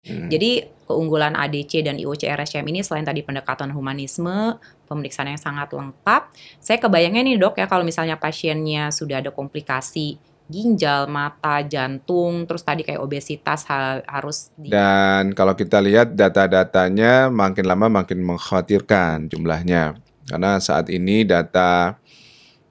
Jadi keunggulan ADC dan IOC RSCM ini selain tadi pendekatan humanisme, pemeriksaan yang sangat lengkap, saya kebayangnya nih dok ya kalau misalnya pasiennya sudah ada komplikasi ginjal, mata, jantung, terus tadi kayak obesitas harus Dan kalau kita lihat data-datanya makin lama makin mengkhawatirkan jumlahnya. Karena saat ini data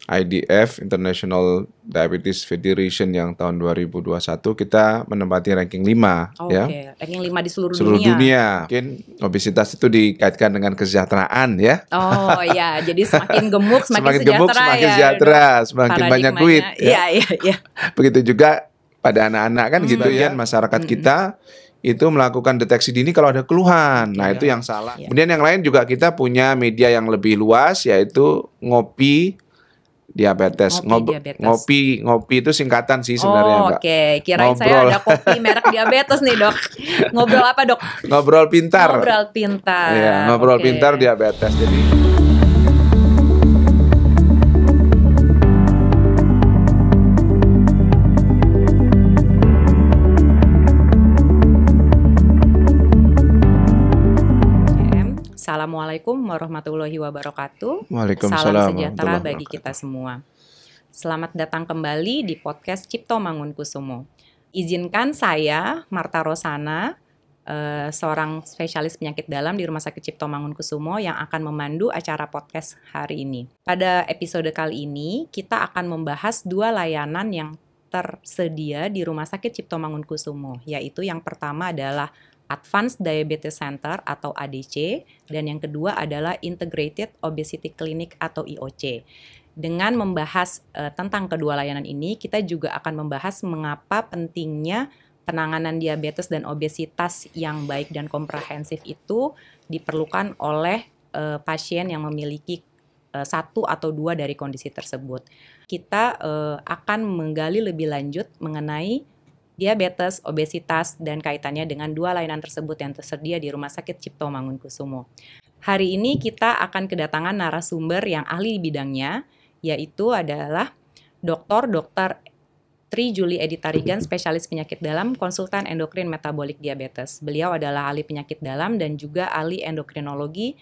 IDF, International Diabetes Federation yang tahun 2021 kita menempati ranking 5 ya. Ranking 5 di seluruh dunia. Mungkin obesitas itu dikaitkan dengan kesejahteraan ya. Oh ya, jadi semakin gemuk semakin gemuk, sejahtera semakin ya. sejahtera, semakin banyak duit. Iya. Begitu juga pada anak-anak kan gitu ya. Masyarakat kita itu melakukan deteksi dini kalau ada keluhan. Nah, itu yang salah. Kemudian yang lain juga kita punya media yang lebih luas yaitu ngopi diabetes. Ngopi itu singkatan sih sebenarnya, Mbak. Kirain saya ada kopi merek diabetes nih, Dok. Ngobrol apa, Dok? Ngobrol pintar. Iya, ngobrol pintar diabetes. Jadi Assalamualaikum warahmatullahi wabarakatuh. Waalaikumsalam. Salam sejahtera bagi kita semua. Selamat datang kembali di podcast Cipto Mangunkusumo. Izinkan saya, Marta Rosana, seorang spesialis penyakit dalam di Rumah Sakit Cipto Mangunkusumo yang akan memandu acara podcast hari ini. Pada episode kali ini, kita akan membahas 2 layanan yang tersedia di Rumah Sakit Cipto Mangunkusumo, yaitu yang pertama adalah Advanced Diabetes Center atau ADC, dan yang kedua adalah Integrated Obesity Clinic atau IOC. Dengan membahas tentang kedua layanan ini, kita juga akan membahas mengapa pentingnya penanganan diabetes dan obesitas yang baik dan komprehensif itu diperlukan oleh pasien yang memiliki 1 atau 2 dari kondisi tersebut. Kita akan menggali lebih lanjut mengenai diabetes, obesitas, dan kaitannya dengan 2 layanan tersebut yang tersedia di Rumah Sakit Cipto Mangunkusumo. Hari ini kita akan kedatangan narasumber yang ahli di bidangnya, yaitu adalah Dr. Tri Juli Edi Tarigan, spesialis penyakit dalam, konsultan endokrin metabolik diabetes. Beliau adalah ahli penyakit dalam dan juga ahli endokrinologi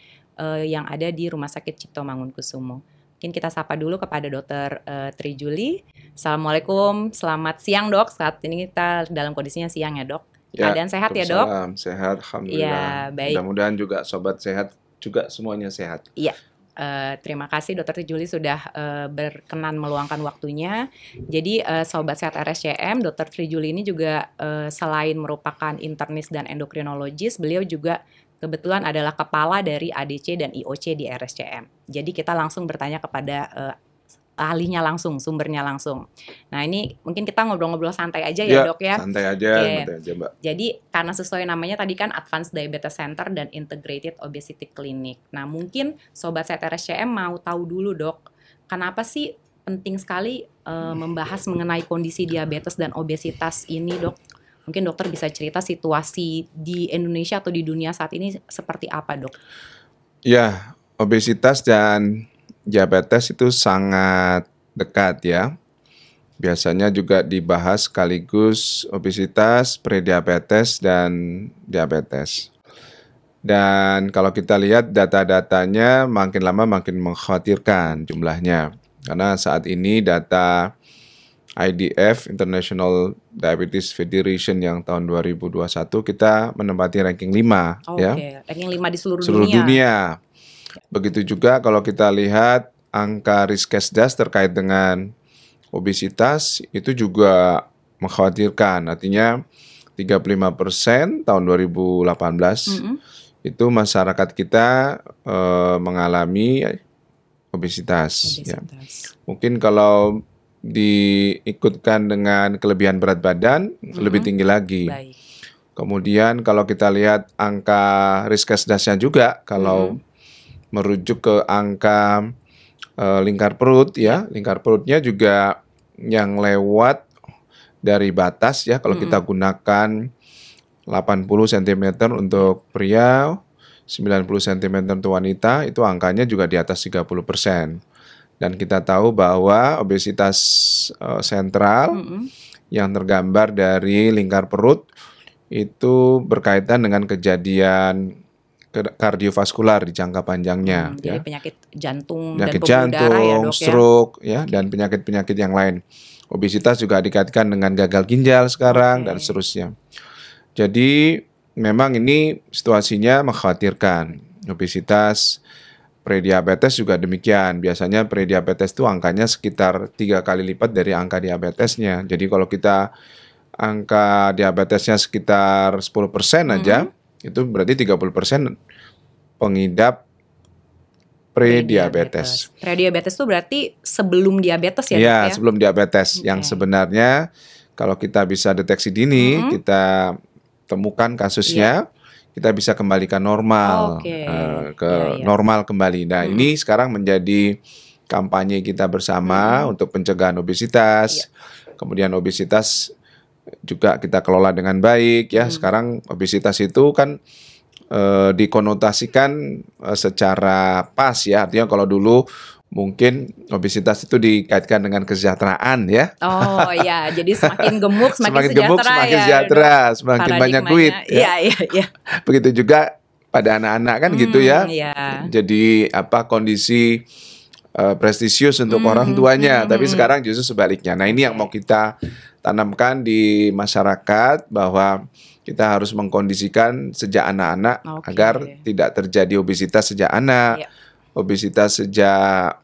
yang ada di Rumah Sakit Cipto Mangunkusumo. Mungkin kita sapa dulu kepada Dr. Tri Juli. Assalamualaikum, selamat siang dok. Saat ini kita dalam kondisinya siang ya dok. Keadaan sehat ya dok? Sehat, alhamdulillah. Ya, baik. Mudah-mudahan juga sobat sehat juga semuanya sehat. Iya. Terima kasih Dr. Tri Juli sudah berkenan meluangkan waktunya. Jadi Sobat Sehat RSCM, Dr. Tri Juli ini juga selain merupakan internis dan endokrinologis, beliau juga kebetulan adalah kepala dari ADC dan IOC di RSCM. Jadi kita langsung bertanya kepada ahlinya langsung, sumbernya langsung. Nah ini mungkin kita ngobrol-ngobrol santai aja ya dok ya. Santai aja Mbak. Jadi karena sesuai namanya tadi kan Advanced Diabetes Center dan Integrated Obesity Clinic. Nah mungkin Sobat Sehat RSCM mau tahu dulu dok, kenapa sih penting sekali membahas mengenai kondisi diabetes dan obesitas ini dok? Mungkin dokter bisa cerita situasi di Indonesia atau di dunia saat ini seperti apa dok? Ya, obesitas dan diabetes itu sangat dekat ya. Biasanya juga dibahas sekaligus obesitas, prediabetes, dan diabetes. Dan kalau kita lihat data-datanya makin lama makin mengkhawatirkan jumlahnya. Karena saat ini data IDF, International Diabetes Federation yang tahun 2021 kita menempati ranking 5 ya. Ranking 5 di seluruh dunia. Begitu juga kalau kita lihat angka Riskesdas terkait dengan obesitas itu juga mengkhawatirkan. Artinya 35% tahun 2018 itu masyarakat kita mengalami obesitas. Ya. Mungkin kalau diikutkan dengan kelebihan berat badan lebih tinggi lagi. Baik. Kemudian kalau kita lihat angka Riskesdasnya juga kalau merujuk ke angka lingkar perut ya, lingkar perutnya juga yang lewat dari batas ya kalau kita gunakan 80 cm untuk pria, 90 cm untuk wanita, itu angkanya juga di atas 30%. Dan kita tahu bahwa obesitas sentral yang tergambar dari lingkar perut itu berkaitan dengan kejadian kardiovaskular di jangka panjangnya, Jadi ya. penyakit jantung dan Penyakit pembuluh darah ya jantung, dok ya. stroke, ya, dan penyakit-penyakit yang lain. Obesitas juga dikaitkan dengan gagal ginjal sekarang dan seterusnya. Jadi memang ini situasinya mengkhawatirkan. Obesitas, prediabetes juga demikian. Biasanya prediabetes itu angkanya sekitar 3 kali lipat dari angka diabetesnya. Jadi kalau kita angka diabetesnya sekitar 10% aja, itu berarti 30% pengidap prediabetes. Prediabetes itu berarti sebelum diabetes ya dok Ya, ya? sebelum diabetes. Yang sebenarnya kalau kita bisa deteksi dini, kita temukan kasusnya, kita bisa kembalikan normal, ke normal kembali. Nah, ini sekarang menjadi kampanye kita bersama untuk pencegahan obesitas. Kemudian obesitas juga kita kelola dengan baik, ya. Sekarang obesitas itu kan dikonotasikan secara pas, ya. Artinya kalau dulu mungkin obesitas itu dikaitkan dengan kesejahteraan, ya. Oh ya, jadi semakin gemuk semakin Gemuk sejahtera semakin ya. sejahtera, semakin banyak duit. Iya. Begitu juga pada anak-anak kan gitu ya. Iya. Jadi kondisi prestisius untuk orang tuanya, tapi sekarang justru sebaliknya. Nah, ini yang mau kita tanamkan di masyarakat, bahwa kita harus mengkondisikan sejak anak-anak agar tidak terjadi obesitas sejak anak, obesitas sejak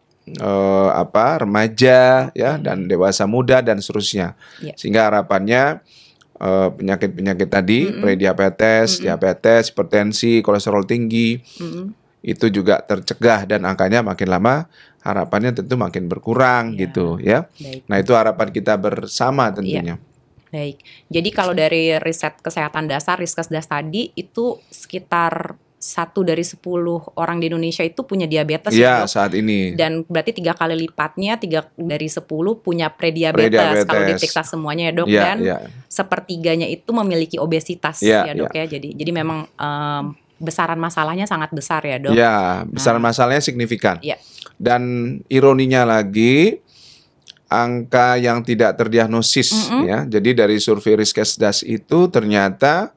remaja, ya, dan dewasa muda dan seterusnya. Sehingga harapannya penyakit-penyakit tadi, prediabetes, diabetes, hipertensi, kolesterol tinggi, itu juga tercegah dan angkanya makin lama harapannya tentu makin berkurang gitu, ya. Baik. Nah, itu harapan kita bersama tentunya. Baik. Jadi kalau dari riset kesehatan dasar, Riskesdas tadi, itu sekitar 1 dari 10 orang di Indonesia itu punya diabetes ya dok? Saat ini. Dan berarti 3 kali lipatnya, 3 dari 10 punya prediabetes. Kalau diperiksa semuanya ya dok. Dan sepertiganya itu memiliki obesitas ya dok ya. Jadi memang besaran masalahnya sangat besar ya dok? Ya, besaran masalahnya signifikan. Dan ironinya lagi, angka yang tidak terdiagnosis, ya. Jadi dari survei Riskesdas itu ternyata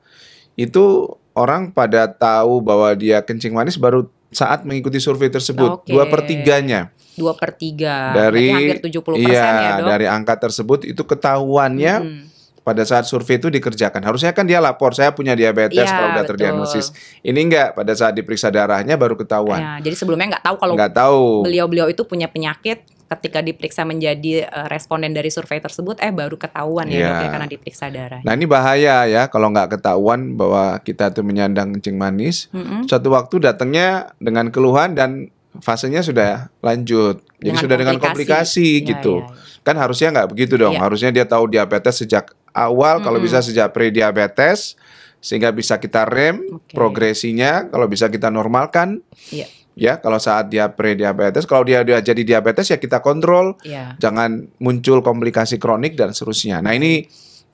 itu orang pada tahu bahwa dia kencing manis baru saat mengikuti survei tersebut. 2/3-nya. 2/3. Dari hampir 70% ya dok? Dari angka tersebut itu ketahuannya pada saat survei itu dikerjakan. Harusnya kan dia lapor, saya punya diabetes kalau udah terdiagnosis. Ini enggak, pada saat diperiksa darahnya baru ketahuan. Jadi sebelumnya nggak tahu kalau beliau-beliau itu punya penyakit. Ketika diperiksa menjadi responden dari survei tersebut, baru ketahuan ya dok ya, karena diperiksa darah. Nah, ini bahaya ya kalau nggak ketahuan bahwa kita tuh menyandang kencing manis. Suatu waktu datangnya dengan keluhan dan fasenya sudah lanjut. Jadi sudah dengan komplikasi gitu. Kan harusnya nggak begitu dong. Harusnya dia tahu diabetes sejak awal, kalau bisa sejak prediabetes, sehingga bisa kita rem progresinya, kalau bisa kita normalkan. Ya, kalau saat dia prediabetes, kalau dia jadi diabetes ya kita kontrol, jangan muncul komplikasi kronik dan seterusnya. Nah, ini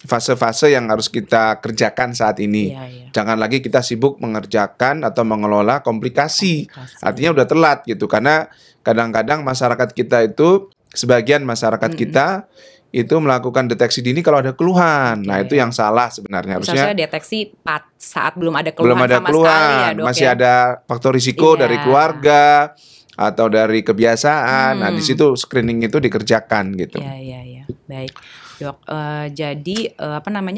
fase-fase yang harus kita kerjakan saat ini. Jangan lagi kita sibuk mengerjakan atau mengelola komplikasi. Artinya udah telat gitu, karena kadang-kadang masyarakat kita itu, sebagian masyarakat kita itu melakukan deteksi dini kalau ada keluhan. Nah, itu yang salah sebenarnya. Harusnya deteksi saat belum ada keluhan sama sekali ya dok. Masih ada faktor risiko dari keluarga atau dari kebiasaan. Nah, di situ screening itu dikerjakan gitu. Iya. Baik. Dok, jadi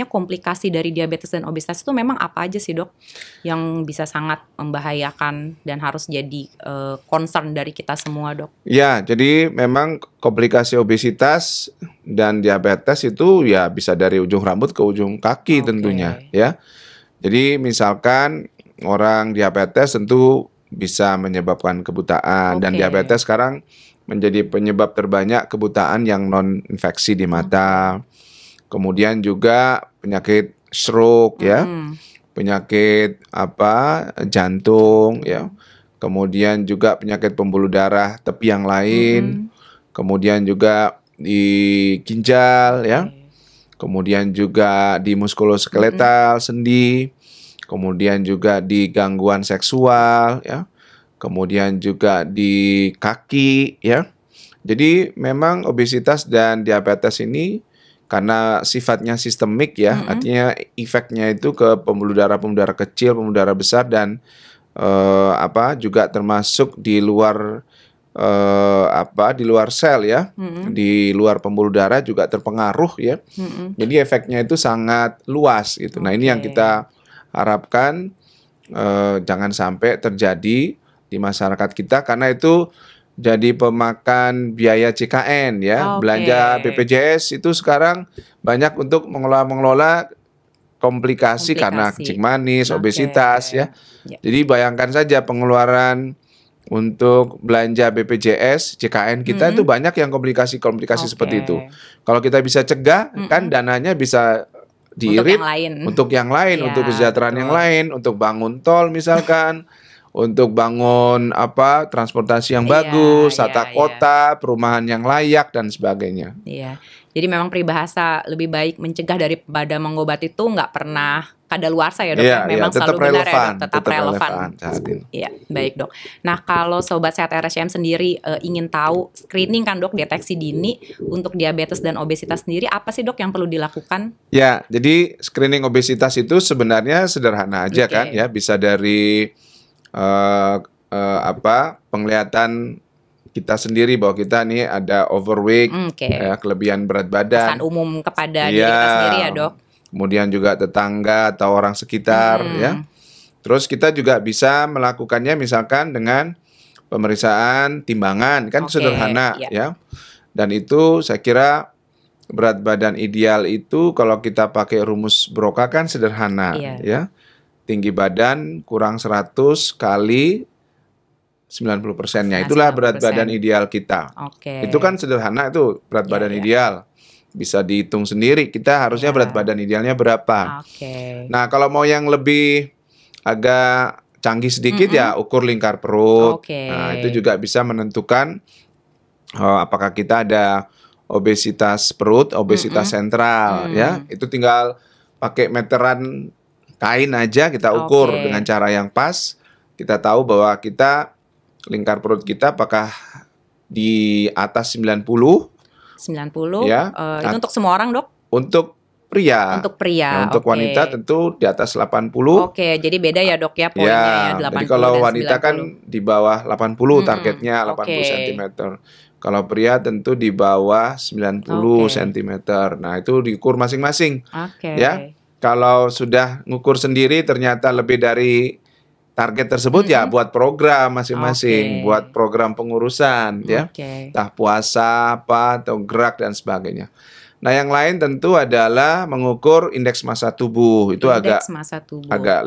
komplikasi dari diabetes dan obesitas itu memang apa aja sih dok yang bisa sangat membahayakan dan harus jadi concern dari kita semua dok? Ya, jadi memang komplikasi obesitas dan diabetes itu ya bisa dari ujung rambut ke ujung kaki tentunya ya. Jadi misalkan orang diabetes tentu bisa menyebabkan kebutaan dan diabetes sekarang menjadi penyebab terbanyak kebutaan yang non-infeksi di mata. Kemudian juga penyakit stroke ya. Penyakit jantung ya. Kemudian juga penyakit pembuluh darah tepi yang lain. Kemudian juga di ginjal ya. Kemudian juga di muskuloskeletal sendi. Kemudian juga di gangguan seksual ya. Kemudian juga di kaki ya. Jadi memang obesitas dan diabetes ini karena sifatnya sistemik ya, artinya efeknya itu ke pembuluh darah kecil, pembuluh darah besar, dan juga termasuk di luar di luar sel ya, di luar pembuluh darah juga terpengaruh ya. Jadi efeknya itu sangat luas gitu. Nah, ini yang kita harapkan jangan sampai terjadi di masyarakat kita, karena itu jadi pemakan biaya CKN ya. Belanja BPJS itu sekarang banyak untuk mengelola komplikasi karena kencing manis, obesitas ya. Jadi bayangkan saja pengeluaran untuk belanja BPJS, CKN kita itu banyak yang komplikasi seperti itu. Kalau kita bisa cegah, kan dananya bisa diirit untuk yang lain, Ya, untuk kesejahteraan yang lain, untuk bangun tol misalkan, untuk bangun transportasi yang bagus, tata kota, perumahan yang layak dan sebagainya. Iya. Jadi memang peribahasa lebih baik mencegah daripada mengobati itu nggak pernah kadaluarsa ya, Dok. Memang tetap selalu benar relevan, ya, Dok, tetap relevan. Iya, baik, Dok. Nah, kalau sobat sehat RSCM sendiri ingin tahu screening kan, Dok, deteksi dini untuk diabetes dan obesitas sendiri, apa sih, Dok, yang perlu dilakukan? Ya, jadi screening obesitas itu sebenarnya sederhana aja kan ya, bisa dari penglihatan kita sendiri bahwa kita nih ada overweight, kelebihan berat badan. Pesan umum kepada diri kita sendiri ya, Dok. Kemudian juga tetangga atau orang sekitar ya. Terus kita juga bisa melakukannya misalkan dengan pemeriksaan timbangan, kan sederhana ya. Dan itu saya kira berat badan ideal itu kalau kita pakai rumus Broca kan sederhana ya. Tinggi badan kurang 100 kali 90%-nya. Itulah berat badan ideal kita. Itu kan sederhana, itu berat badan ideal. Bisa dihitung sendiri, kita harusnya berat badan idealnya berapa. Nah, kalau mau yang lebih agak canggih sedikit ya ukur lingkar perut. Nah, itu juga bisa menentukan apakah kita ada obesitas perut, obesitas sentral ya. Itu tinggal pakai meteran kain aja kita ukur dengan cara yang pas. Kita tahu bahwa kita lingkar perut kita apakah di atas 90 ya. Itu untuk semua orang, Dok? Untuk pria. Untuk pria. Nah, untuk wanita tentu di atas 80. Jadi beda ya, Dok, ya poinnya ya 80 jadi kalau dan wanita 90. kan di bawah 80 targetnya 80 cm. Kalau pria tentu di bawah 90 cm. Nah, itu diukur masing-masing. Ya. Kalau sudah ngukur sendiri ternyata lebih dari target tersebut ya buat program masing-masing, buat program pengurusan ya. Entah puasa atau gerak dan sebagainya. Nah, yang lain tentu adalah mengukur indeks massa tubuh. Itu agak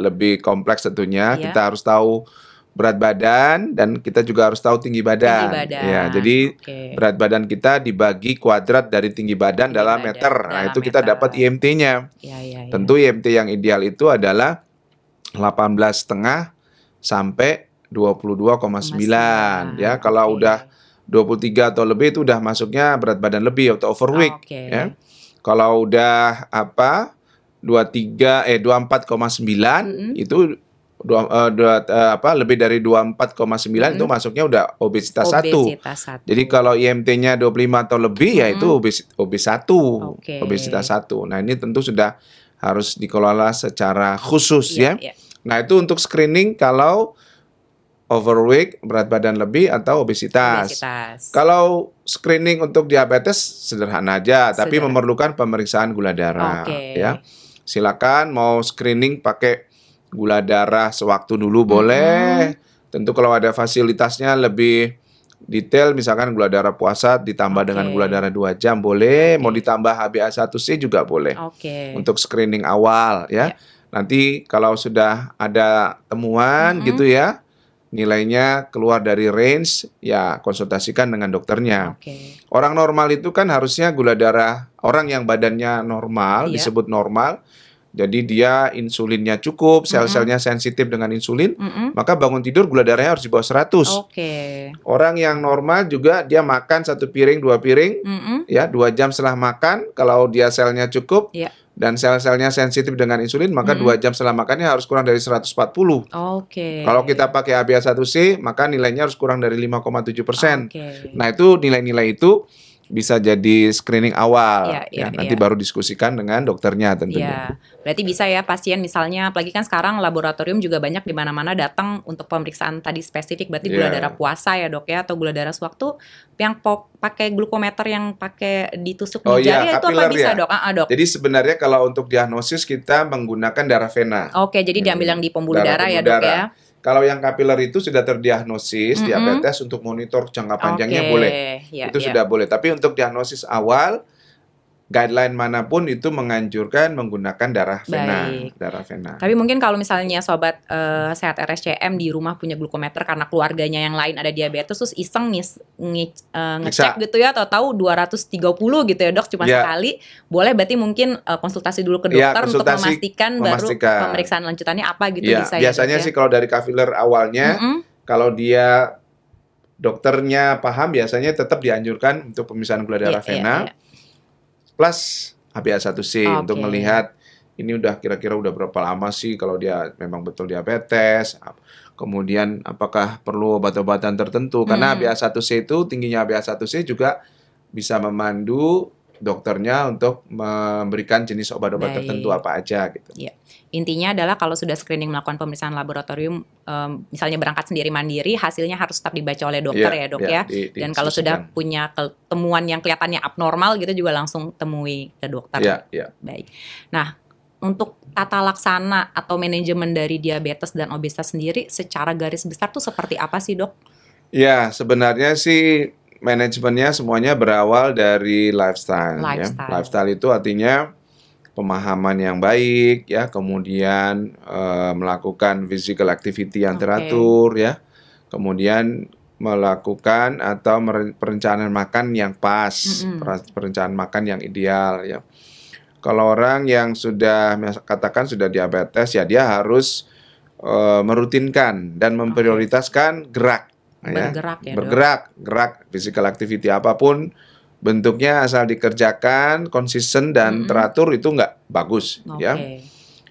lebih kompleks tentunya. Kita harus tahu berat badan dan kita juga harus tahu tinggi badan. Ya, jadi berat badan kita dibagi kuadrat dari tinggi badan dalam meter. Nah, itu kita dapat IMT-nya. Tentu IMT yang ideal itu adalah 18,5 sampai 22,9 ya. Kalau udah 23 atau lebih itu udah masuknya berat badan lebih atau overweight ya. Kalau udah 24,9 itu lebih dari 24,9 itu masuknya udah obesitas 1. Jadi kalau IMT-nya 25 atau lebih ya itu obesitas 1. Nah, ini tentu sudah harus dikelola secara khusus ya. Nah, itu untuk screening kalau overweight, berat badan lebih atau obesitas. Kalau screening untuk diabetes sederhana aja, tapi memerlukan pemeriksaan gula darah ya. Silakan mau screening pakai gula darah sewaktu dulu boleh. Tentu kalau ada fasilitasnya lebih detail, misalkan gula darah puasa ditambah dengan gula darah 2 jam boleh, mau ditambah HbA1c juga boleh. Untuk screening awal ya. Nanti kalau sudah ada temuan gitu ya, nilainya keluar dari range, ya konsultasikan dengan dokternya. Orang normal itu kan harusnya gula darah, orang yang badannya normal, disebut normal, jadi dia insulinnya cukup, sel-selnya sensitif dengan insulin, maka bangun tidur gula darahnya harus di bawah 100. Orang yang normal juga dia makan 1 piring, 2 piring, ya 2 jam setelah makan, kalau dia selnya cukup, dan sel-selnya sensitif dengan insulin, maka 2 jam setelah makannya harus kurang dari 140. Kalau kita pakai HbA1c, maka nilainya harus kurang dari 5,7%. Nah, itu nilai-nilai itu bisa jadi screening awal Iya, nanti iya. baru diskusikan dengan dokternya tentunya. Iya, berarti bisa ya pasien misalnya, apalagi kan sekarang laboratorium juga banyak di mana-mana datang untuk pemeriksaan tadi spesifik, berarti gula Iya. darah puasa ya dok ya, atau gula darah sewaktu yang pakai glukometer yang pakai ditusuk Oh di iya, jari itu apa kapiler bisa ya. dok? Dok. Jadi sebenarnya kalau untuk diagnosis kita menggunakan darah vena. Oke, jadi diambil yang di pembuluh darah ya dok ya. Kalau yang kapiler itu sudah terdiagnosis Mm-mm. diabetes, untuk monitor jangka panjangnya Oke, boleh. ya, Itu ya. sudah boleh. Tapi untuk diagnosis awal, guideline manapun itu menganjurkan menggunakan darah vena. Baik. Darah vena. Tapi mungkin kalau misalnya sobat sehat RSCM di rumah punya glukometer karena keluarganya yang lain ada diabetes, terus iseng ngecek gitu ya, tahu-tahu 230 gitu ya dok, cuma Ya. sekali, boleh berarti mungkin konsultasi dulu ke Ya, dokter untuk konsultasi, memastikan baru memastikan. pemeriksaan lanjutannya apa gitu Ya, bisa ya biasanya dok sih kalau dari kapiler awalnya, kalau dia dokternya paham, biasanya tetap dianjurkan untuk pemeriksaan gula darah vena plus HbA1c untuk melihat ini kira-kira udah berapa lama sih kalau dia memang betul diabetes. Kemudian apakah perlu obat-obatan tertentu, karena HbA1c itu, tingginya HbA1c juga bisa memandu dokternya untuk memberikan jenis obat-obat tertentu apa aja gitu. Ya. Intinya adalah kalau sudah screening melakukan pemeriksaan laboratorium, misalnya berangkat sendiri mandiri, hasilnya harus tetap dibaca oleh dokter ya dok ya. Dan kalau sudah punya temuan yang kelihatannya abnormal gitu juga langsung temui ke dokter. Ya. Baik. Nah, untuk tata laksana atau manajemen dari diabetes dan obesitas sendiri secara garis besar tuh seperti apa sih dok? Ya, sebenarnya sih manajemennya semuanya berawal dari lifestyle. Ya. Lifestyle itu artinya pemahaman yang baik, ya, kemudian melakukan physical activity yang teratur, ya, kemudian melakukan atau perencanaan makan yang pas, perencanaan makan yang ideal, ya. Kalau orang yang sudah katakan sudah diabetes, ya dia harus merutinkan dan memprioritaskan gerak. Bergerak, physical activity apapun bentuknya asal dikerjakan konsisten dan teratur itu nggak bagus, ya.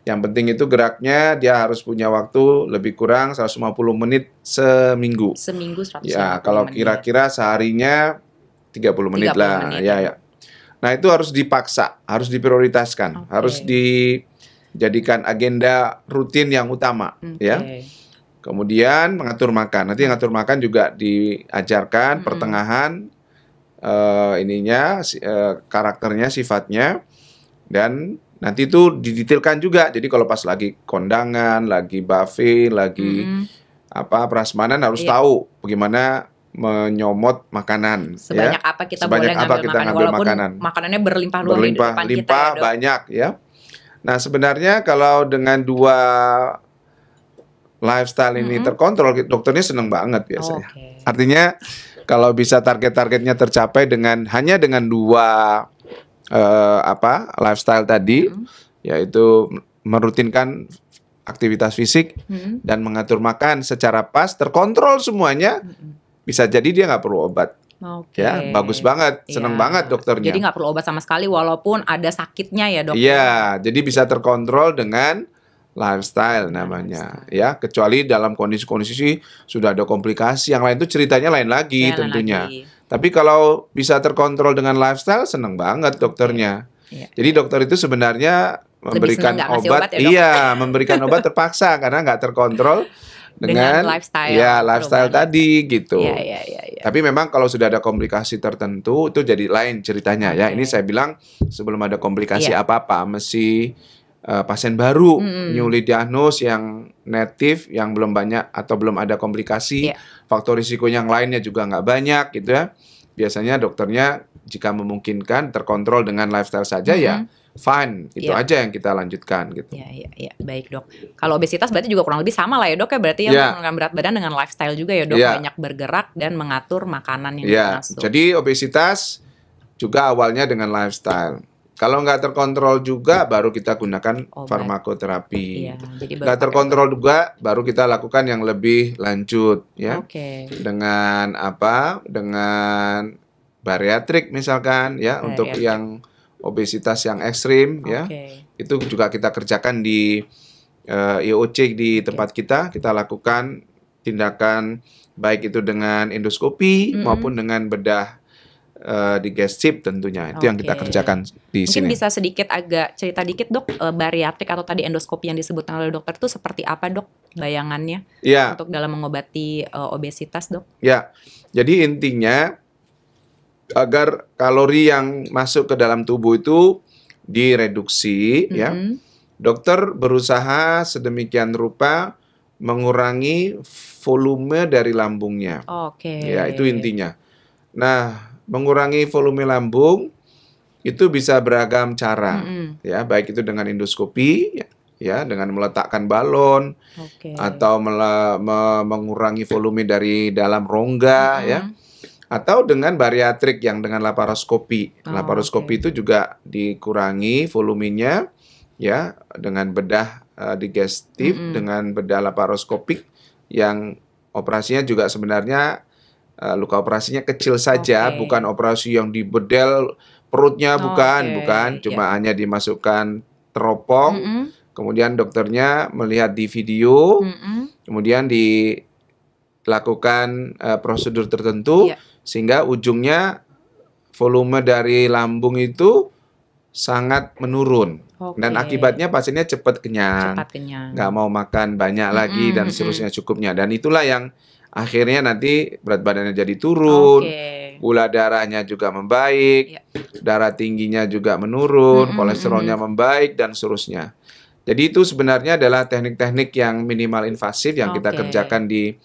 Yang penting itu geraknya dia harus punya waktu lebih kurang 150 menit seminggu. Seminggu 150 ya, kalau kira-kira seharinya 30 menit lah, ya. Nah, itu harus dipaksa, harus diprioritaskan, harus dijadikan agenda rutin yang utama, ya. Kemudian mengatur makan. Nanti ngatur makan juga diajarkan pertengahan karakternya, sifatnya, dan nanti itu didetailkan juga. Jadi kalau pas lagi kondangan, lagi buffet, lagi prasmanan harus tahu bagaimana menyomot makanan. Sebanyak apa kita boleh ngambil makanan, walaupun makanannya berlimpah-limpah di depan kita, ya, banyak, ya. Nah, sebenarnya kalau dengan dua lifestyle ini terkontrol, dokternya seneng banget biasanya. Artinya kalau bisa target-targetnya tercapai hanya dengan dua lifestyle tadi, yaitu merutinkan aktivitas fisik dan mengatur makan secara pas, terkontrol semuanya, bisa jadi dia nggak perlu obat. Ya, bagus banget, seneng banget dokternya. Jadi nggak perlu obat sama sekali walaupun ada sakitnya ya dok. Iya, jadi bisa terkontrol dengan lifestyle namanya, ya. Kecuali dalam kondisi-kondisi sudah ada komplikasi, yang lain itu ceritanya lain lagi tentunya. Tapi kalau bisa terkontrol dengan lifestyle, seneng banget dokternya. Jadi dokter itu sebenarnya memberikan obat, memberikan obat terpaksa karena nggak terkontrol dengan lifestyle tadi gitu. Tapi memang kalau sudah ada komplikasi tertentu itu jadi lain ceritanya, ya. Ini saya bilang sebelum ada komplikasi apa-apa, mesti pasien baru newly diagnos yang native, yang belum banyak atau belum ada komplikasi, faktor risiko yang lainnya juga nggak banyak gitu, ya. Biasanya dokternya jika memungkinkan terkontrol dengan lifestyle saja, ya fine, itu aja yang kita lanjutkan gitu. Ya, baik dok. Kalau obesitas berarti juga kurang lebih sama lah ya dok, ya, berarti menurunkan berat badan dengan lifestyle juga ya dok, banyak bergerak dan mengatur makanan yang masuk. Jadi obesitas juga awalnya dengan lifestyle. Kalau nggak terkontrol juga, baru kita gunakan farmakoterapi. Nggak terkontrol juga, baru kita lakukan yang lebih lanjut, ya. Dengan dengan bariatrik misalkan, ya, untuk yang obesitas yang ekstrim, ya. Itu juga kita kerjakan di IOC di tempat kita lakukan tindakan baik itu dengan endoskopi maupun dengan bedah digestif tentunya. Itu yang kita Oke. kerjakan di Mungkin sini. bisa sedikit agak cerita dikit dok, bariatrik atau tadi endoskopi yang disebutkan oleh dokter itu seperti apa dok bayangannya Ya, untuk dalam mengobati obesitas dok? ya. Jadi intinya agar kalori yang masuk ke dalam tubuh itu direduksi, ya. Mm-mm. Dokter berusaha sedemikian rupa mengurangi volume dari lambungnya. Oke. Ya, itu intinya. Nah, mengurangi volume lambung itu bisa beragam cara, Mm-mm. ya, baik itu dengan endoskopi, ya, dengan meletakkan balon Oke. atau mengurangi volume dari dalam rongga, ya, Mm-mm. atau dengan bariatrik yang dengan laparoskopi. Oh, Laparoskopi oke. itu juga dikurangi volumenya, ya, dengan bedah digestif, Mm-mm. dengan bedah laparoskopik yang operasinya juga sebenarnya luka operasinya kecil saja, Oke. bukan operasi yang dibedel perutnya, Oh, bukan, oke. cuma Ya. hanya dimasukkan teropong, Mm-mm. kemudian dokternya melihat di video, Mm-mm. kemudian dilakukan prosedur tertentu, Ya. sehingga ujungnya volume dari lambung itu sangat menurun. Dan Oke. akibatnya pasiennya cepat kenyang, Cepat kenyang. nggak mau makan banyak lagi, dan seterusnya cukupnya. Dan itulah yang akhirnya nanti berat badannya jadi turun, Oke. gula darahnya juga membaik, Ya. darah tingginya juga menurun, kolesterolnya membaik, dan seterusnya. Jadi itu sebenarnya adalah teknik-teknik yang minimal invasif yang kita Oke. kerjakan di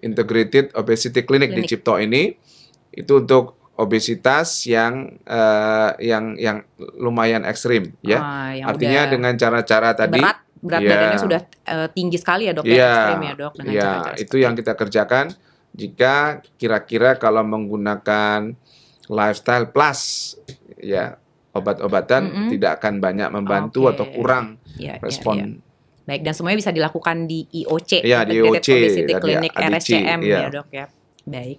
Integrated Obesity Clinic di Klinik. Cipto ini. Itu untuk obesitas yang lumayan ekstrim, ya. Yang Artinya udah dengan cara-cara tadi, berat ya, badannya sudah tinggi sekali ya dok ya, iya, ekstrim ya dok dengan iya, cara-cara itu seperti yang kita kerjakan. Jika kira-kira kalau menggunakan lifestyle plus, ya, obat-obatan tidak akan banyak membantu Oke. atau kurang Ya, respon. ya. Baik, dan semuanya bisa dilakukan di IOC, Iya, di Integrated IOC, Obesity dan di Clinic ADC, RSCM iya. ya dok ya. Baik.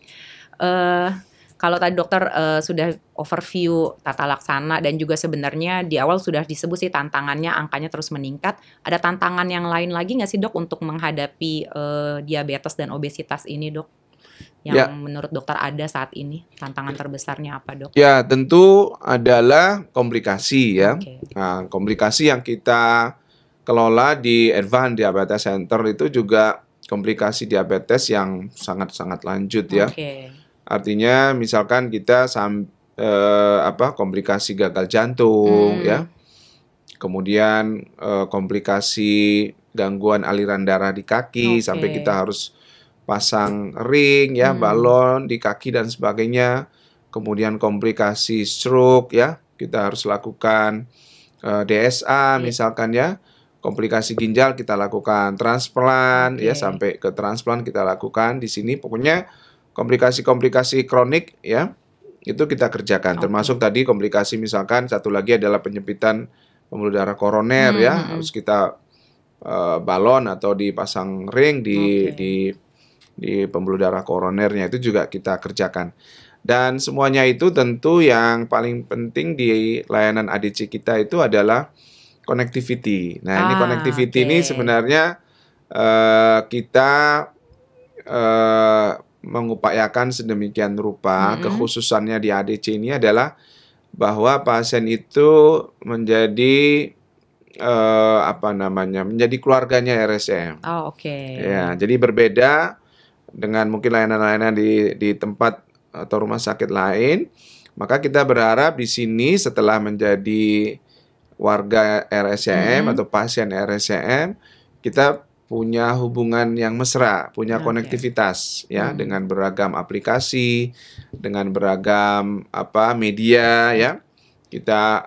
Kalau tadi dokter sudah overview tata laksana dan juga sebenarnya di awal sudah disebut sih tantangannya angkanya terus meningkat. Ada tantangan yang lain lagi nggak sih dok untuk menghadapi diabetes dan obesitas ini dok? Yang Ya. menurut dokter ada saat ini tantangan terbesarnya apa dok? Ya, tentu adalah komplikasi, ya. Oke. Nah, komplikasi yang kita kelola di Advanced Diabetes Center itu juga komplikasi diabetes yang sangat-sangat lanjut, ya. Oke. Artinya misalkan kita komplikasi gagal jantung, ya. Kemudian komplikasi gangguan aliran darah di kaki, Oke. sampai kita harus pasang ring, ya, balon di kaki dan sebagainya. Kemudian komplikasi stroke, ya, kita harus lakukan DSA misalkan, ya. Komplikasi ginjal kita lakukan transplant, ya, sampai ke transplant kita lakukan di sini. Pokoknya komplikasi-komplikasi kronik, ya, itu kita kerjakan. Termasuk tadi komplikasi misalkan satu lagi adalah penyempitan pembuluh darah koroner, ya, harus kita balon atau dipasang ring di pembuluh darah koronernya, itu juga kita kerjakan. Dan semuanya itu tentu yang paling penting di layanan ADC kita itu adalah connectivity. Nah, ini connectivity ini sebenarnya kita mengupayakan sedemikian rupa, kekhususannya di ADC ini adalah bahwa pasien itu menjadi menjadi keluarganya RSCM. Oh, oke. Ya, jadi berbeda dengan mungkin layanan-layanan di tempat atau rumah sakit lain. Maka kita berharap di sini setelah menjadi warga RSCM atau pasien RSCM, kita punya hubungan yang mesra, punya konektivitas, ya, dengan beragam aplikasi, dengan beragam media, ya. Kita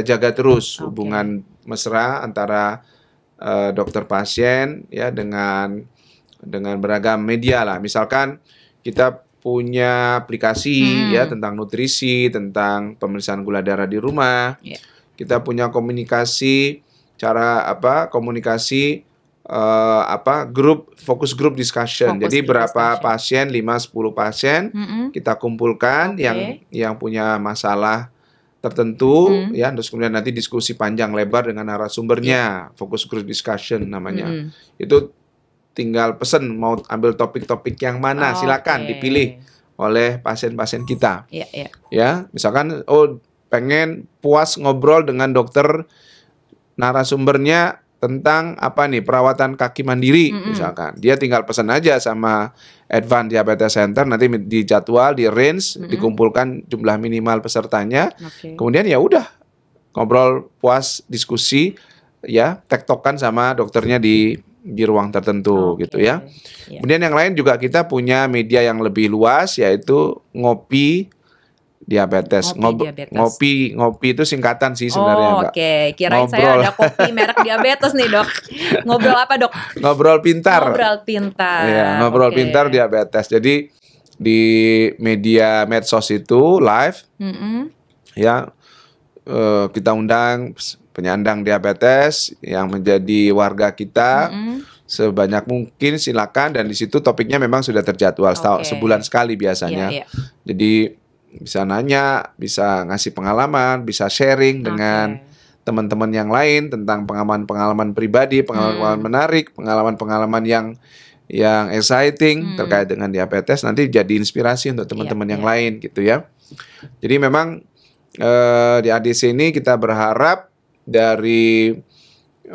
jaga terus hubungan mesra antara dokter pasien, ya, dengan beragam media lah. Misalkan kita punya aplikasi ya tentang nutrisi, tentang pemeriksaan gula darah di rumah. Kita punya komunikasi grup fokus grup discussion. Jadi berapa pasien, 5-10 pasien kita kumpulkan yang punya masalah tertentu ya, terus kemudian nanti diskusi panjang lebar dengan narasumbernya, fokus group discussion namanya. Itu tinggal pesen mau ambil topik-topik yang mana, silakan dipilih oleh pasien-pasien kita. Iya, iya. Ya, misalkan pengen puas ngobrol dengan dokter narasumbernya tentang apa nih, perawatan kaki mandiri misalkan. Dia tinggal pesan aja sama Advanced Diabetes Center, nanti dijadwal, di range, dikumpulkan jumlah minimal pesertanya. Kemudian ya udah ngobrol puas, diskusi, ya tektokan sama dokternya di ruang tertentu gitu ya. Kemudian yang lain juga kita punya media yang lebih luas, yaitu ngopi diabetes. Ngopi itu singkatan sih sebenarnya, Kak. Kirain saya ada kopi merek diabetes nih, Dok. Ngobrol apa, Dok? Ngobrol pintar. Ngobrol pintar. Iya, ngobrol pintar diabetes. Jadi di media medsos itu live, ya kita undang penyandang diabetes yang menjadi warga kita. Sebanyak mungkin silakan, dan di situ topiknya memang sudah terjadwal sebulan sekali biasanya. Jadi bisa nanya, bisa ngasih pengalaman, bisa sharing dengan teman-teman yang lain tentang pengalaman-pengalaman pribadi, pengalaman menarik, pengalaman-pengalaman yang exciting terkait dengan diabetes, nanti jadi inspirasi untuk teman-teman yang lain gitu ya. Jadi memang di ADC ini kita berharap dari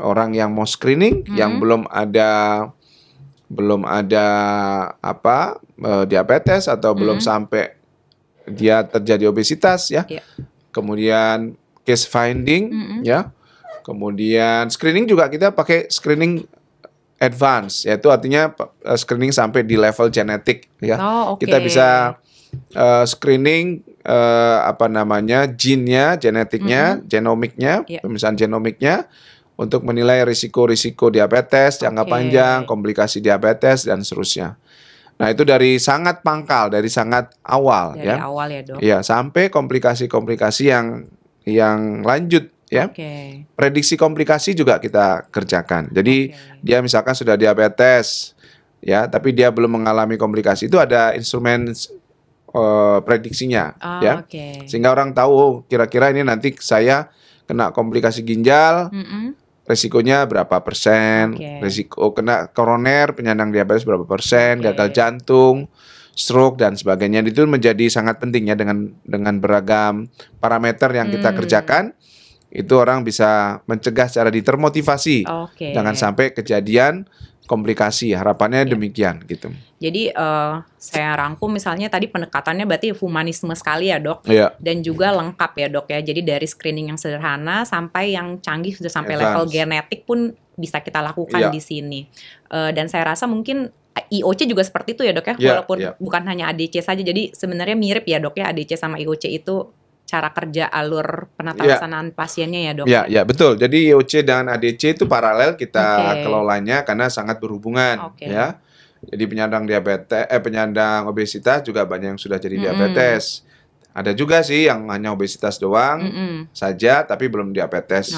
orang yang mau screening, yang belum ada diabetes atau belum sampai dia terjadi obesitas ya. Kemudian case finding ya. Kemudian screening juga kita pakai screening advance, yaitu artinya screening sampai di level genetik ya. Kita bisa screening gene-nya, genetiknya, genomiknya, pemeriksaan genomiknya untuk menilai risiko-risiko diabetes jangka panjang, komplikasi diabetes dan seterusnya. Nah, itu dari sangat pangkal, dari sangat awal dari awal ya, Dok. Iya, sampai komplikasi-komplikasi yang lanjut ya. Prediksi komplikasi juga kita kerjakan. Jadi dia misalkan sudah diabetes ya, tapi dia belum mengalami komplikasi, itu ada instrumen prediksinya ya. Sehingga orang tahu kira-kira ini nanti saya kena komplikasi ginjal, resikonya berapa persen, risiko kena koroner, penyandang diabetes berapa persen, gagal jantung, stroke dan sebagainya. Itu menjadi sangat penting ya, dengan beragam parameter yang kita kerjakan, itu orang bisa mencegah secara termotivasi, jangan sampai kejadian komplikasi. Harapannya demikian gitu. Jadi saya rangkum misalnya tadi pendekatannya berarti humanisme sekali ya, Dok. Dan juga lengkap ya, Dok ya. Jadi dari screening yang sederhana sampai yang canggih sudah sampai level genetik pun bisa kita lakukan di sini. Dan saya rasa mungkin IOC juga seperti itu ya, Dok ya. Walaupun bukan hanya ADC saja. Jadi sebenarnya mirip ya, Dok ya, ADC sama IOC itu cara kerja alur penata laksanaan pasiennya ya, Dok. Ya betul. Jadi IOC dan ADC itu paralel kita kelolanya karena sangat berhubungan ya. Jadi penyandang obesitas juga banyak yang sudah jadi diabetes. Ada juga sih yang hanya obesitas doang saja tapi belum diabetes.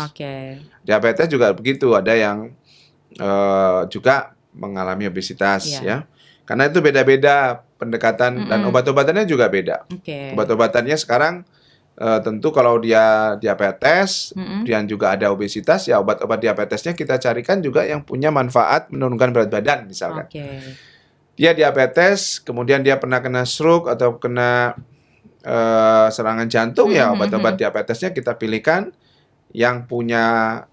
Diabetes juga begitu, ada yang juga mengalami obesitas ya. Karena itu beda-beda pendekatan dan obat-obatannya juga beda. Obat-obatannya sekarang tentu kalau dia diabetes, dan juga ada obesitas, ya obat-obat diabetesnya kita carikan juga yang punya manfaat menurunkan berat badan misalkan. Dia diabetes, kemudian dia pernah kena stroke atau kena serangan jantung, ya obat-obat diabetesnya kita pilihkan yang punya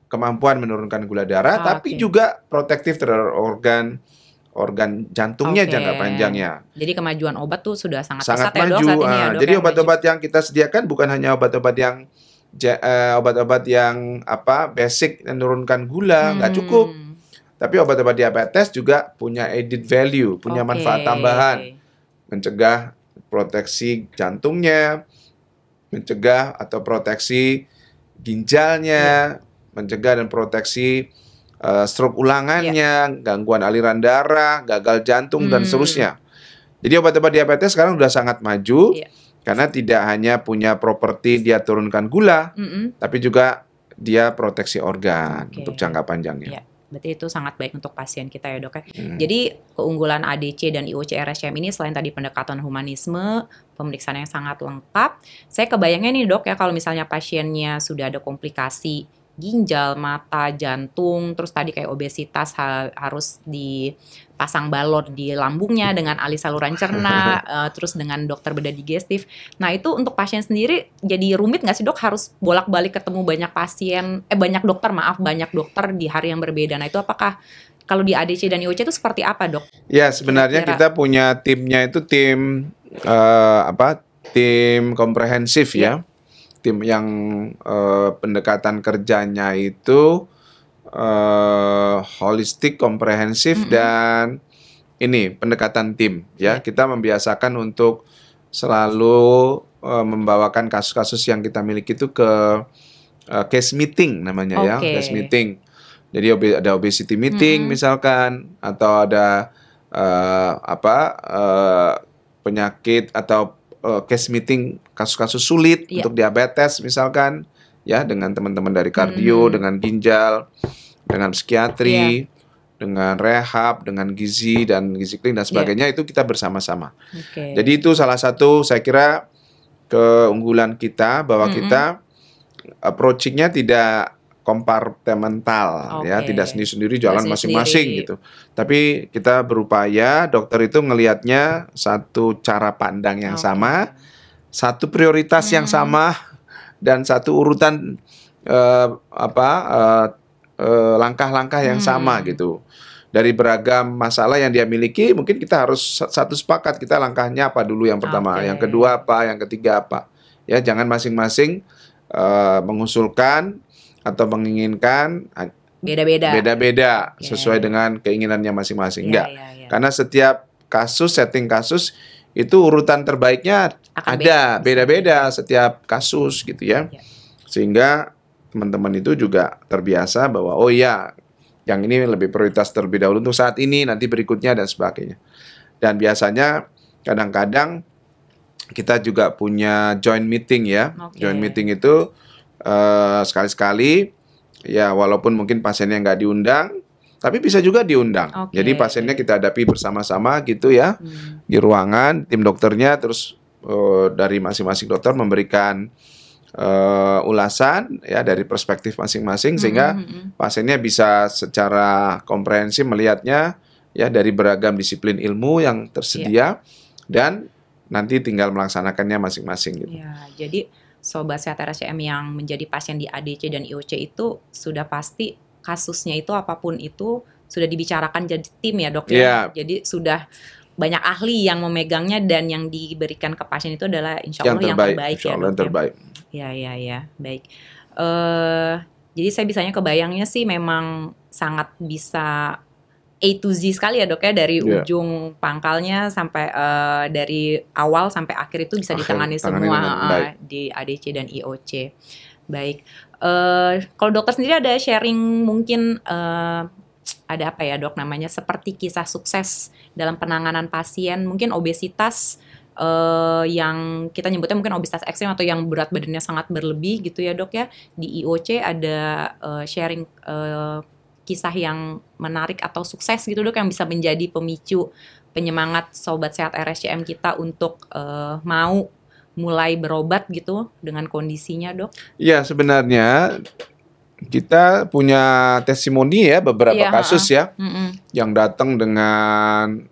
kemampuan menurunkan gula darah, tapi juga protektif terhadap organ jantungnya jangka panjangnya. Jadi kemajuan obat tuh sudah sangat pesat ya, Dok, saat ini ya, Dok. Jadi obat-obat yang kita sediakan bukan hanya obat-obat yang basic menurunkan gula, nggak cukup. Tapi obat-obat diabetes juga punya added value, punya manfaat tambahan, mencegah proteksi jantungnya, mencegah atau proteksi ginjalnya, mencegah dan proteksi stroke ulangannya, gangguan aliran darah, gagal jantung dan seterusnya. Jadi obat-obat diabetes sekarang sudah sangat maju karena tidak hanya punya properti dia turunkan gula, tapi juga dia proteksi organ untuk jangka panjangnya. Berarti itu sangat baik untuk pasien kita ya, Dok ya. Jadi keunggulan ADC dan IOC RSCM ini selain tadi pendekatan humanisme, pemeriksaan yang sangat lengkap, saya kebayangnya nih, Dok ya, kalau misalnya pasiennya sudah ada komplikasi ginjal, mata, jantung, terus tadi kayak obesitas harus dipasang balon di lambungnya dengan ahli saluran cerna, terus dengan dokter bedah digestif. Nah itu untuk pasien sendiri jadi rumit nggak sih dok? Harus bolak-balik ketemu banyak dokter di hari yang berbeda. Nah itu apakah kalau di ADC dan IOC itu seperti apa dok? Ya sebenarnya Kira-kira. kita punya timnya itu tim tim komprehensif ya. Tim yang pendekatan kerjanya itu holistik, komprehensif, dan ini pendekatan tim ya. Kita membiasakan untuk selalu membawakan kasus-kasus yang kita miliki itu ke case meeting namanya ya, case meeting. Jadi ada obesity meeting misalkan, atau ada penyakit atau case meeting kasus-kasus sulit untuk diabetes misalkan ya, dengan teman-teman dari kardio, dengan ginjal, dengan psikiatri, dengan rehab, dengan gizi dan gizi klinik dan sebagainya, itu kita bersama-sama. Jadi itu salah satu saya kira keunggulan kita, bahwa kita approaching-nya tidak kompartemental ya, tidak sendiri-sendiri jalan masing-masing gitu. Tapi kita berupaya dokter itu ngelihatnya satu cara pandang yang sama, satu prioritas yang sama, dan satu urutan langkah-langkah yang sama gitu. Dari beragam masalah yang dia miliki, mungkin kita harus satu sepakat, kita langkahnya apa dulu yang pertama, yang kedua apa, yang ketiga apa. Ya, jangan masing-masing mengusulkan atau menginginkan beda-beda sesuai dengan keinginannya masing-masing. Enggak. Karena setiap kasus, setting kasus itu urutan terbaiknya ada beda-beda setiap kasus gitu ya. Sehingga teman-teman itu juga terbiasa bahwa oh iya, yang ini lebih prioritas terlebih dahulu untuk saat ini, nanti berikutnya dan sebagainya. Dan biasanya kadang-kadang kita juga punya joint meeting ya. Joint meeting itu sekali-sekali ya, walaupun mungkin pasiennya nggak diundang, tapi bisa juga diundang. Jadi pasiennya kita hadapi bersama-sama gitu ya, di ruangan, tim dokternya, terus dari masing-masing dokter memberikan ulasan ya dari perspektif masing-masing, sehingga pasiennya bisa secara komprehensif melihatnya ya dari beragam disiplin ilmu yang tersedia, dan nanti tinggal melaksanakannya masing-masing gitu. Ya, jadi Sobat Sehat RSCM yang menjadi pasien di ADC dan IOC itu sudah pasti kasusnya itu apapun itu sudah dibicarakan jadi tim ya dok ya. Jadi sudah banyak ahli yang memegangnya, dan yang diberikan ke pasien itu adalah insya Allah yang terbaik insya ya Allah dok. Yang terbaik. Ya, baik. Jadi saya bisanya kebayangnya sih memang sangat bisa A to Z sekali ya dok ya, dari ujung pangkalnya sampai dari awal sampai akhir itu bisa ditangani semua di ADC dan IOC. Baik, kalau dokter sendiri ada sharing mungkin ada apa ya dok namanya, seperti kisah sukses dalam penanganan pasien mungkin obesitas yang kita nyebutnya mungkin obesitas ekstrem atau yang berat badannya sangat berlebih gitu ya dok ya. Di IOC ada sharing kisah yang menarik atau sukses gitu dok, yang bisa menjadi pemicu penyemangat Sobat Sehat RSCM kita untuk mau mulai berobat gitu dengan kondisinya dok? Ya, sebenarnya kita punya testimoni ya, beberapa kasus ya yang datang dengan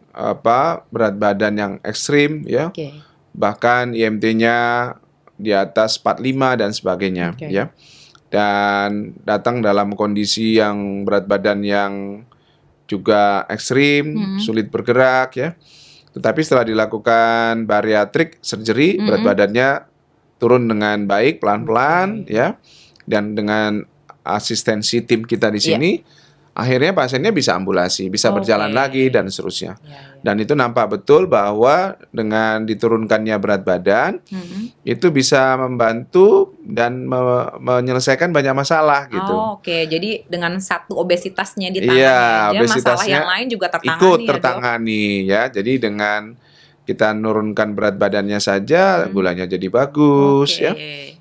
berat badan yang ekstrim ya, bahkan IMT-nya di atas 45 dan sebagainya ya. Dan datang dalam kondisi yang berat badan yang juga ekstrim, sulit bergerak ya. Tetapi setelah dilakukan bariatrik surgery, berat badannya turun dengan baik, pelan-pelan ya. Dan dengan asistensi tim kita di sini, akhirnya pasiennya bisa ambulasi, bisa berjalan lagi dan seterusnya. Dan itu nampak betul bahwa dengan diturunkannya berat badan, itu bisa membantu dan menyelesaikan banyak masalah gitu. Jadi dengan satu obesitasnya ditangani aja, masalah yang lain juga tertangani ya. Jadi dengan kita nurunkan berat badannya saja, gulanya jadi bagus ya.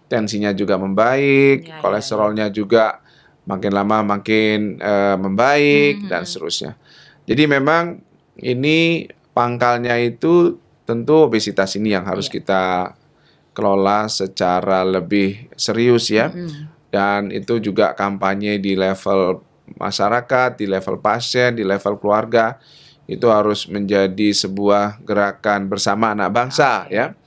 Tensinya juga membaik, kolesterolnya juga makin lama makin membaik dan seterusnya. Jadi memang ini pangkalnya itu tentu obesitas ini yang harus kita kelola secara lebih serius ya. dan itu juga kampanye di level masyarakat, di level pasien, di level keluarga. Itu harus menjadi sebuah gerakan bersama anak bangsa ya.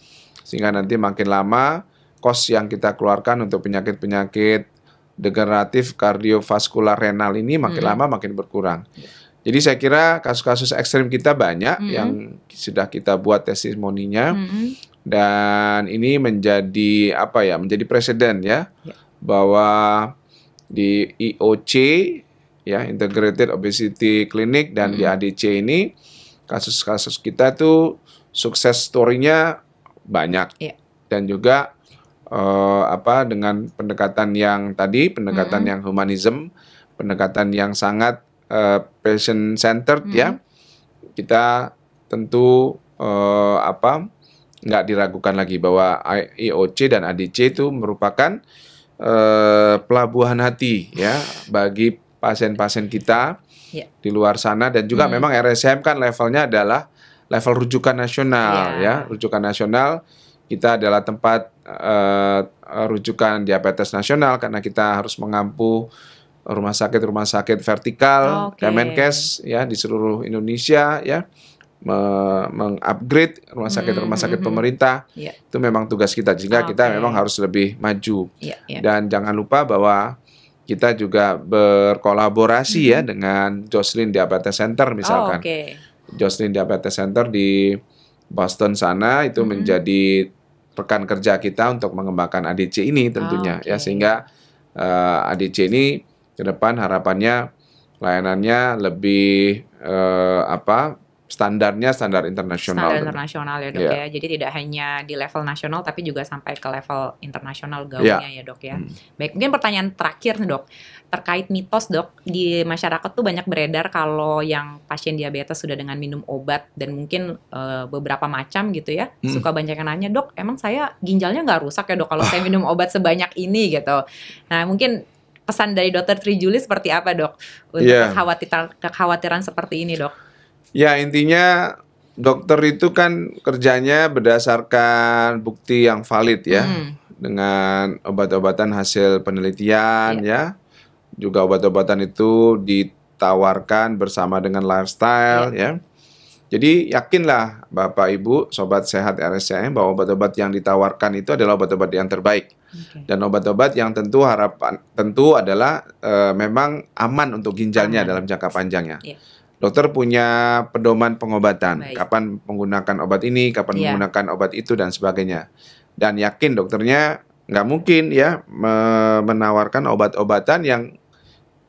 Sehingga nanti makin lama kos yang kita keluarkan untuk penyakit-penyakit degeneratif kardiovaskular renal ini makin lama makin berkurang. Jadi saya kira kasus-kasus ekstrim kita banyak yang sudah kita buat testimoninya, dan ini menjadi menjadi presiden ya, bahwa di IOC ya, Integrated Obesity Clinic, dan di ADC ini kasus-kasus kita tuh sukses story-nya banyak, dan juga dengan pendekatan yang tadi, pendekatan yang humanism, pendekatan yang sangat patient centered ya, kita tentu nggak diragukan lagi bahwa IOC dan ADC itu merupakan pelabuhan hati ya bagi pasien-pasien kita di luar sana, dan juga memang RSCM kan levelnya adalah level rujukan nasional ya, rujukan nasional. Kita adalah tempat rujukan diabetes nasional karena kita harus mengampu rumah sakit vertikal Kemenkes ya di seluruh Indonesia ya, mengupgrade rumah sakit pemerintah. Itu memang tugas kita, sehingga kita memang harus lebih maju. Dan jangan lupa bahwa kita juga berkolaborasi ya dengan Joslin Diabetes Center misalkan. Joslin Diabetes Center di Boston sana itu menjadi rekan kerja kita untuk mengembangkan ADC ini tentunya ya, sehingga ADC ini ke depan harapannya layanannya lebih standar internasional. Standar internasional ya dok ya. Jadi tidak hanya di level nasional tapi juga sampai ke level internasional gaungnya ya dok ya. Baik, mungkin pertanyaan terakhir nih dok, terkait mitos dok, di masyarakat tuh banyak beredar kalau yang pasien diabetes sudah dengan minum obat dan mungkin beberapa macam gitu ya, suka banyak yang nanya, dok emang saya ginjalnya nggak rusak ya dok kalau saya minum obat sebanyak ini gitu. Nah mungkin pesan dari Dr. Tri Julie seperti apa dok untuk kekhawatiran seperti ini dok? Ya, intinya dokter itu kan kerjanya berdasarkan bukti yang valid ya, dengan obat-obatan hasil penelitian ya. Juga obat-obatan itu ditawarkan bersama dengan lifestyle ya. Jadi yakinlah Bapak Ibu Sobat Sehat RSCM bahwa obat-obat yang ditawarkan itu adalah obat-obat yang terbaik. Dan obat-obat yang tentu adalah memang aman untuk ginjalnya dalam jangka panjangnya. Dokter punya pedoman pengobatan, kapan menggunakan obat ini, kapan menggunakan obat itu, dan sebagainya. Dan yakin dokternya nggak mungkin ya menawarkan obat-obatan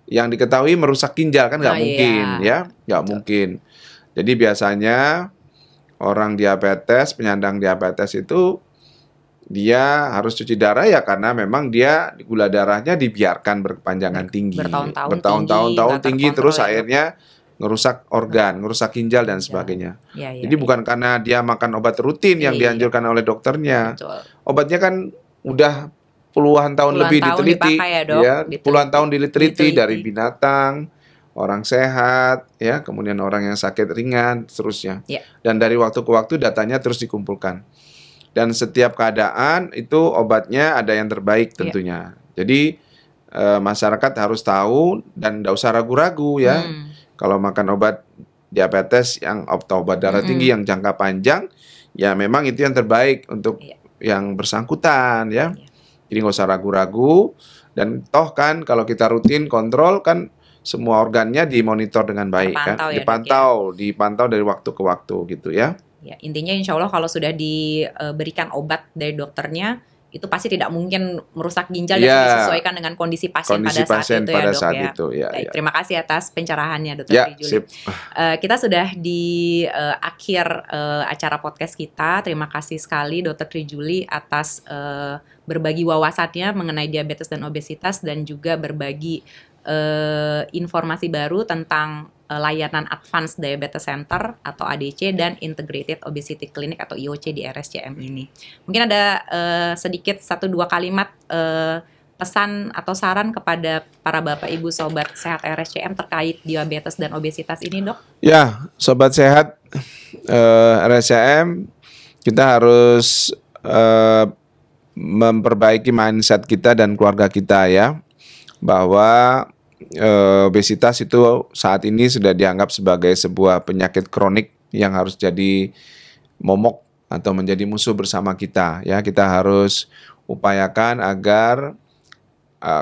yang diketahui merusak ginjal, kan nggak mungkin ya, nggak mungkin. Jadi biasanya orang diabetes, penyandang diabetes itu dia harus cuci darah ya karena memang dia gula darahnya dibiarkan berkepanjangan tinggi, bertahun-tahun tinggi terus akhirnya ngerusak organ, ngerusak ginjal dan sebagainya. Jadi bukan karena dia makan obat rutin yang dianjurkan oleh dokternya. Obatnya kan udah puluhan tahun lebih diteliti, puluhan tahun diteliti dari binatang, orang sehat, ya, kemudian orang yang sakit ringan, seterusnya. Dan dari waktu ke waktu datanya terus dikumpulkan. Dan setiap keadaan itu obatnya ada yang terbaik tentunya. Jadi masyarakat harus tahu dan tidak usah ragu-ragu ya. Kalau makan obat diabetes atau obat darah tinggi yang jangka panjang, ya memang itu yang terbaik untuk yang bersangkutan ya. Jadi nggak usah ragu-ragu. Dan toh kan kalau kita rutin kontrol kan semua organnya dimonitor dengan baik kan, dipantau dari waktu ke waktu gitu ya. Ya, intinya insya Allah kalau sudah diberikan obat dari dokternya, itu pasti tidak mungkin merusak ginjal dan disesuaikan dengan kondisi pasien pada saat itu ya dok ya. Baik, terima kasih atas pencerahannya Dr. Tri Julie. Kita sudah di akhir acara podcast kita. Terima kasih sekali Dr. Tri Julie atas berbagi wawasannya mengenai diabetes dan obesitas dan juga berbagi informasi baru tentang layanan Advanced Diabetes Center atau ADC dan Integrated Obesity Clinic atau IOC di RSCM ini. Mungkin ada sedikit 1-2 kalimat pesan atau saran kepada para Bapak Ibu Sobat Sehat RSCM terkait diabetes dan obesitas ini, Dok? Ya, Sobat Sehat RSCM, kita harus memperbaiki mindset kita dan keluarga kita ya, bahwa obesitas itu saat ini sudah dianggap sebagai sebuah penyakit kronik yang harus jadi momok atau menjadi musuh bersama kita ya. Kita harus upayakan agar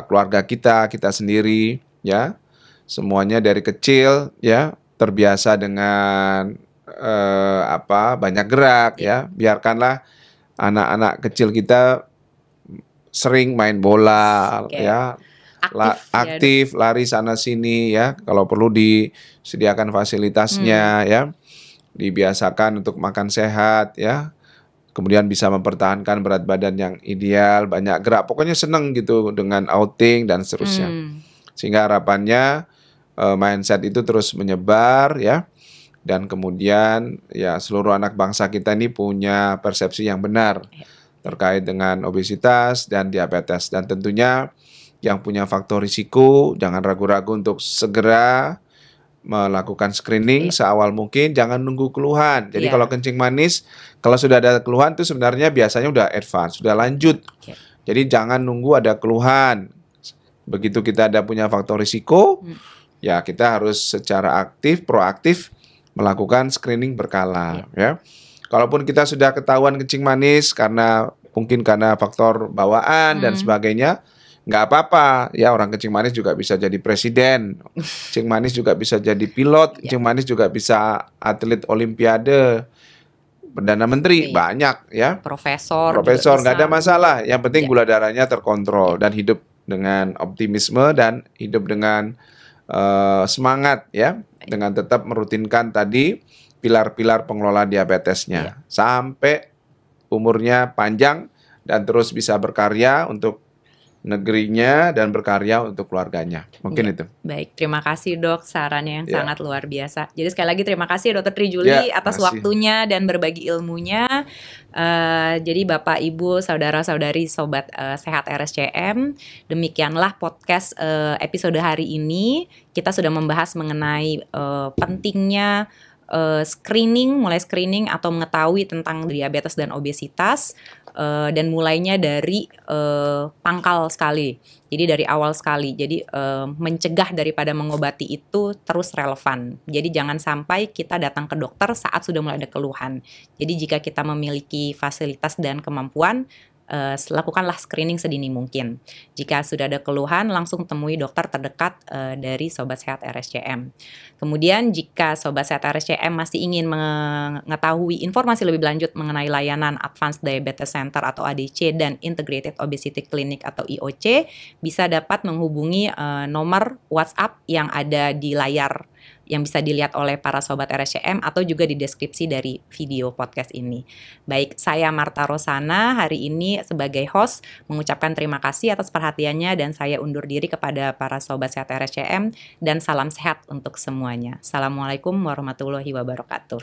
keluarga kita sendiri ya, semuanya dari kecil ya terbiasa dengan banyak gerak ya. Biarkanlah anak-anak kecil kita sering main bola ya, aktif lari sana sini ya. Kalau perlu disediakan fasilitasnya ya, dibiasakan untuk makan sehat ya. Kemudian bisa mempertahankan berat badan yang ideal, banyak gerak, pokoknya seneng gitu dengan outing dan seterusnya. Sehingga harapannya mindset itu terus menyebar ya. Dan kemudian ya seluruh anak bangsa kita ini punya persepsi yang benar terkait dengan obesitas dan diabetes. Dan tentunya yang punya faktor risiko jangan ragu-ragu untuk segera melakukan screening seawal mungkin, jangan nunggu keluhan. Jadi kalau kencing manis, kalau sudah ada keluhan itu sebenarnya biasanya udah advance, sudah lanjut. Jadi jangan nunggu ada keluhan. Begitu kita ada punya faktor risiko, ya kita harus secara aktif, proaktif melakukan screening berkala ya. Kalaupun kita sudah ketahuan kencing manis mungkin karena faktor bawaan dan sebagainya, nggak apa-apa ya, orang kencing manis juga bisa jadi presiden, kencing manis juga bisa jadi pilot, kencing manis juga bisa atlet olimpiade, perdana menteri, banyak ya, profesor nggak ada masalah. Yang penting gula darahnya terkontrol dan hidup dengan optimisme dan hidup dengan semangat ya, dengan tetap merutinkan tadi pilar-pilar pengelola diabetesnya sampai umurnya panjang dan terus bisa berkarya untuk negerinya dan berkarya untuk keluarganya. Mungkin itu. Baik, terima kasih Dok, sarannya yang sangat luar biasa. Jadi sekali lagi terima kasih Dr. Trijuli atas waktunya dan berbagi ilmunya. Jadi Bapak, Ibu, Saudara-saudari, Sobat Sehat RSCM, demikianlah podcast episode hari ini. Kita sudah membahas mengenai pentingnya mulai screening atau mengetahui tentang diabetes dan obesitas, dan mulainya dari pangkal sekali, jadi dari awal sekali. Jadi mencegah daripada mengobati itu terus relevan. Jadi jangan sampai kita datang ke dokter saat sudah mulai ada keluhan. Jadi jika kita memiliki fasilitas dan kemampuan, lakukanlah screening sedini mungkin. Jika sudah ada keluhan, langsung temui dokter terdekat dari Sobat Sehat RSCM. Kemudian jika Sobat Sehat RSCM masih ingin mengetahui informasi lebih lanjut mengenai layanan Advanced Diabetes Center atau ADC dan Integrated Obesity Clinic atau IOC, bisa dapat menghubungi nomor WhatsApp yang ada di layar yang bisa dilihat oleh para Sobat RSCM atau juga di deskripsi dari video podcast ini. Baik, saya Marta Rosana hari ini sebagai host mengucapkan terima kasih atas perhatiannya dan saya undur diri kepada para Sobat Sehat RSCM dan salam sehat untuk semuanya. Assalamualaikum warahmatullahi wabarakatuh.